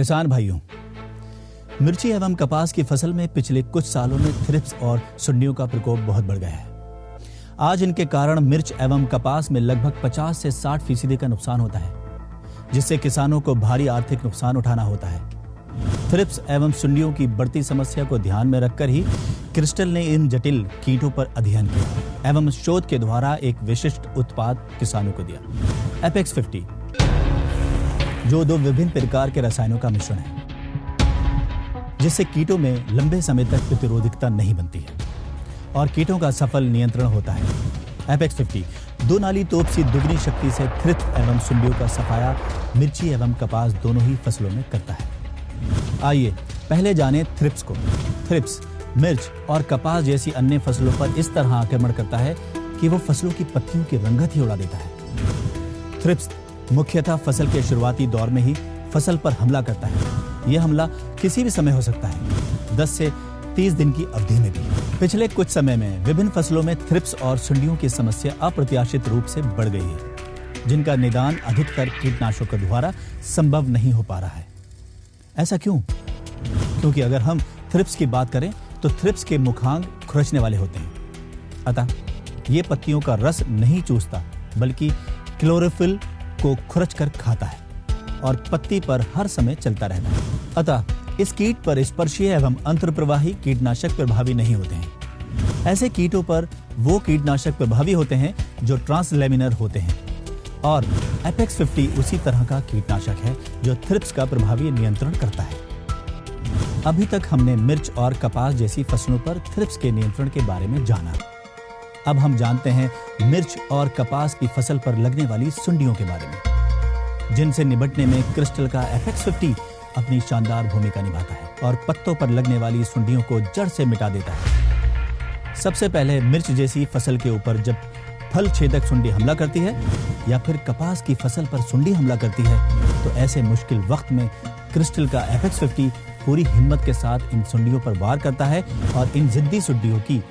किसान भाइयों, मिर्ची एवं कपास की फसल में पिछले कुछ सालों में थ्रिप्स और सुंडियों का प्रकोप बहुत बढ़ गया है। आज इनके कारण मिर्च एवं कपास में लगभग 50 से 60% का नुकसान होता है, जिससे किसानों को भारी आर्थिक नुकसान उठाना होता है। थ्रिप्स एवं सुंडियों की बढ़ती समस्या को ध्यान में रखकर ही क्रिस्टल ने इन जटिल कीटों पर अध्ययन किया एवं शोध के द्वारा एक विशिष्ट उत्पाद किसानों को दिया, एपेक्स 50, जो 2 विभिन्न प्रकार के रसायनों का मिश्रण है, जिससे कीटों में लंबे समय तक प्रतिरोधकता नहीं बनती है और कीटों का सफल नियंत्रण होता है। एपेक्स 50 2 नाली तोप सी दुगनी शक्ति से थ्रिप्स एवं सुंडियों का सफाया मिर्ची एवं कपास दोनों ही फसलों में करता है। आइए पहले जानें थ्रिप्स को। थ्रिप्स मिर्च और कपास जैसी अन्य फसलों पर इस तरह आक्रमण करता है कि वो फसलों की पत्तियों की रंगत ही उड़ा देता है। थ्रिप्स मुख्यतः फसल के शुरुआती दौर में ही फसल पर हमला करता है। यह हमला किसी भी समय हो सकता है, 10 से 30 दिन की अवधि में भी। पिछले कुछ समय में विभिन्न फसलों में थ्रिप्स और सुंडियों की समस्या अप्रत्याशित रूप से बढ़ गई है, जिनका निदान अधिकतर कीटनाशकों द्वारा संभव नहीं हो पा रहा है। ऐसा क्यों? क्योंकि अगर हम थ्रिप्स की बात करें तो थ्रिप्स के मुखांग खुरचने वाले होते हैं, अतः ये पत्तियों का रस नहीं चूसता बल्कि क्लोरोफिल को खुरच कर खाता है और पत्ती पर हर समय चलता रहता है। अतः इस कीट पर स्पर्शीय एवं अंतर्प्रवाही कीटनाशक प्रभावी नहीं होते हैं। ऐसे कीटों पर वो कीटनाशक प्रभावी होते हैं जो ट्रांसलैमिनर होते हैं और एपेक्स 50 उसी तरह का कीटनाशक है जो थ्रिप्स का प्रभावी नियंत्रण करता है। अभी तक हमने मिर्च और कपास जैसी फसलों पर थ्रिप्स के नियंत्रण के बारे में जाना। अब हम जानते हैं मिर्च और कपास की फसल पर लगने वाली सुंडियों के बारे में, जिनसे निपटने में क्रिस्टल का एपेक्स 50 अपनी शानदार भूमिका निभाता है और पत्तों पर लगने वाली सुंडियों को जड़ से मिटा देता है। सबसे पहले मिर्च जैसी फसल के ऊपर जब फल छेदक सुंडी हमला करती है या फिर कपास की फसल पर सुंडी हमला करती है, तो ऐसे मुश्किल वक्त में क्रिस्टल का एपेक्स 50 पूरी हिम्मत के साथ इन सुंडियों पर वार करता है और इन जिद्दी सुंडियों की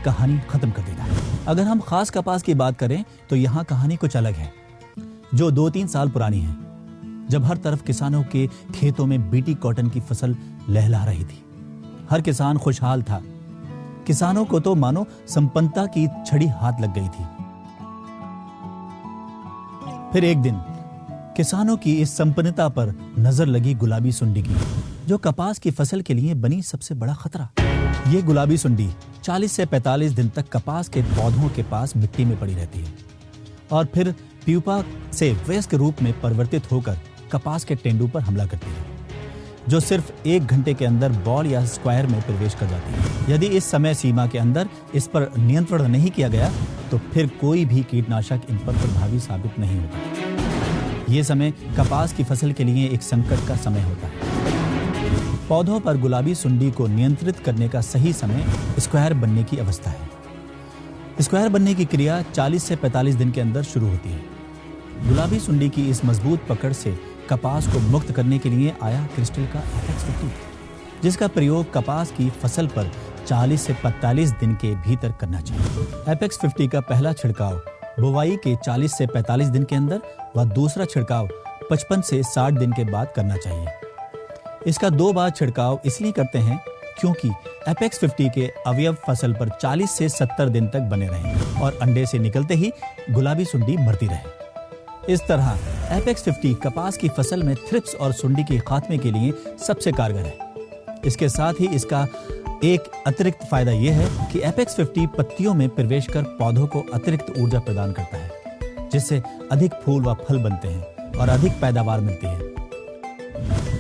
कहानी खत्म कर देता है। अगर हम खास कपास की बात करें तो यहाँ कहानी कुछ अलग है, जो 2-3 साल पुरानी है, जब हर तरफ किसानों के खेतों में बीटी कॉटन की फसल लहला रही थी। हर किसान खुशहाल था। किसानों को तो मानो संपन्नता की छड़ी हाथ लग गई थी। फिर एक दिन किसानों की इस संपन्नता पर नजर लगी गुलाबी सुंडी की, जो कपास की फसल के लिए बनी सबसे बड़ा खतरा। ये गुलाबी सुंडी 40 से 45 दिन तक कपास के पौधों के पास मिट्टी में पड़ी रहती है और फिर प्यूपा से वयस्क रूप में परिवर्तित होकर कपास के टेंडू पर हमला करती है, जो सिर्फ 1 घंटे के अंदर बॉल या स्क्वायर में प्रवेश कर जाती है। यदि इस समय सीमा के अंदर इस पर नियंत्रण नहीं किया गया तो फिर कोई भी कीटनाशक इन पर प्रभावी साबित नहीं होता। ये समय कपास की फसल के लिए एक संकट का समय होता है। पौधों पर गुलाबी सुंडी को नियंत्रित करने का सही समय स्क्वायर बनने की अवस्था है। स्क्वायर बनने की क्रिया 40 से 45 दिन के अंदर शुरू होती है। गुलाबी सुंडी की इस मजबूत पकड़ से कपास को मुक्त करने के लिए आया क्रिस्टल का एपेक्स 50, जिसका प्रयोग कपास की फसल पर 40 से 45 दिन के भीतर करना चाहिए। एपेक्स 50 का पहला छिड़काव बुवाई के 40 से 45 दिन के अंदर व दूसरा छिड़काव 55 से 60 दिन के बाद करना चाहिए। इसका 2 बार छिड़काव इसलिए करते हैं क्योंकि एपेक्स 50 के अवयव फसल पर 40 से 70 दिन तक बने रहें और अंडे से निकलते ही गुलाबी सुंडी मरती रहे। इस तरह एपेक्स 50 कपास की फसल में थ्रिप्स और सुंडी के खात्मे के लिए सबसे कारगर है। इसके साथ ही इसका एक अतिरिक्त फायदा यह है कि एपेक्स 50 पत्तियों में प्रवेश कर पौधों को अतिरिक्त ऊर्जा प्रदान करता है, जिससे अधिक फूल व फल बनते हैं और अधिक पैदावार मिलती है।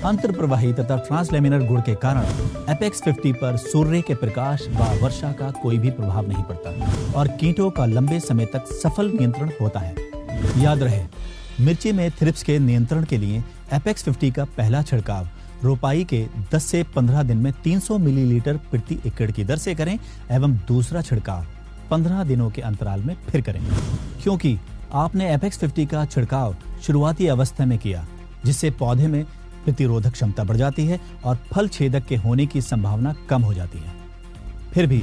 अंतर्प्रवाही तथा ट्रांसलैमिनर गुण के कारण एपेक्स 50 पर सूर्य के प्रकाश व वर्षा का कोई भी प्रभाव नहीं पड़ता और कीटों का लंबे समय तक सफल नियंत्रण होता है। याद रहे, मिर्ची में थ्रिप्स के नियंत्रण के लिए एपेक्स 50 का पहला छिड़काव रोपाई के 10 से 15 दिन में 300 मिलीलीटर प्रति एकड़ की दर से करें एवं दूसरा छिड़काव 15 दिनों के अंतराल में फिर करें, क्योंकि आपने एपेक्स 50 का छिड़काव शुरुआती अवस्था में किया, जिससे पौधे में प्रतिरोधक क्षमता बढ़ जाती है और फल छेदक के होने की संभावना कम हो जाती है। फिर भी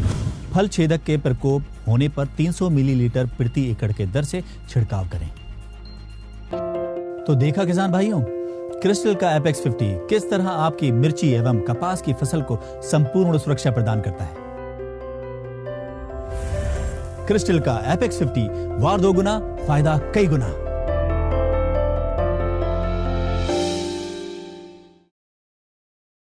फल छेदक के प्रकोप होने पर 300 मिलीलीटर प्रति एकड़ के दर से छिड़काव करें। तो देखा किसान भाइयों, क्रिस्टल का एपेक्स 50 किस तरह आपकी मिर्ची एवं कपास की फसल को संपूर्ण सुरक्षा प्रदान करता है। क्रिस्टल का एपेक्स 50 वार 2 गुना, फायदा कई गुना।